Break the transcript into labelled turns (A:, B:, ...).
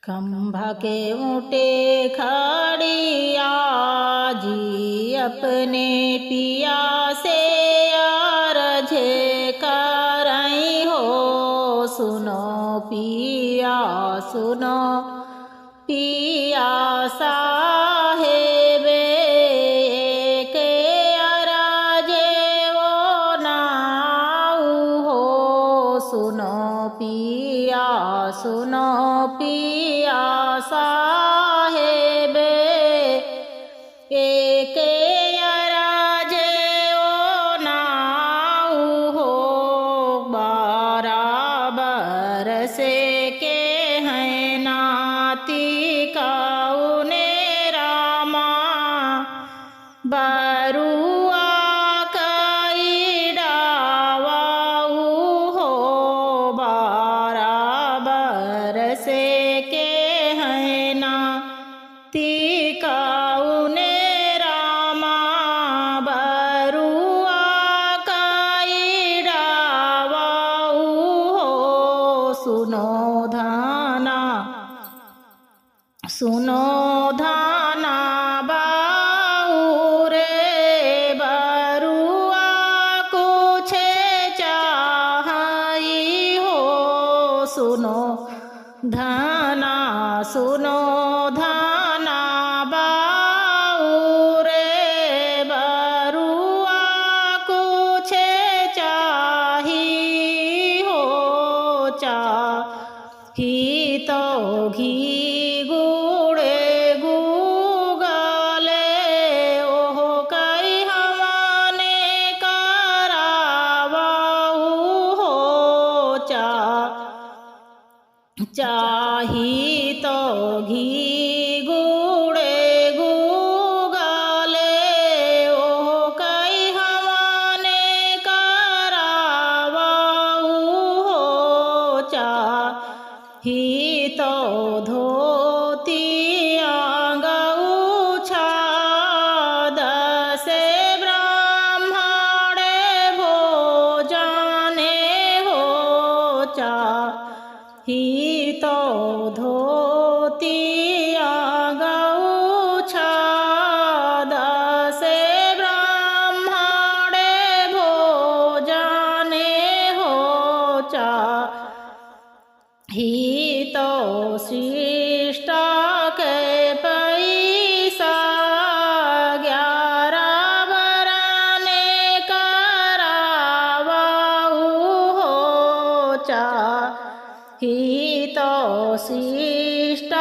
A: खंभा के ऊँटे खड़िया जी अपने पिया से अरज करई हो। सुनो पिया सुनो पिया साहेब के अरजे वो नाऊ हो। सुनो पिया सुनो पिया साहेब एक अरजे वो नाऊ हो। बराबर से के हैं नाती काउने रामा बरुआ कई डावाऊ हो। बराबर से के हैं नाती काउने रामा बरुआ कई डावाऊ हो। सुनो धाना सुनो धाना बाऊ रे बरुआ कुछ चाहई हो। सुनो धाना सुनो धाना बाऊ रे बरुआ कुछ चाही हो। चाही तो घी चाही तो घी गुड़े गुगाले ओ कई हमाने करावाऊ हो। चाही तो धोतिया गऊछा दसे ब्राह्मणे भोजने हो। चाही तो धोतिया गऊछा दसे ब्राह्मणे भोजने हो। चाही तो शिष्ट के पैसा 11 बराने करावाऊ हो। चाही तो शिष्ट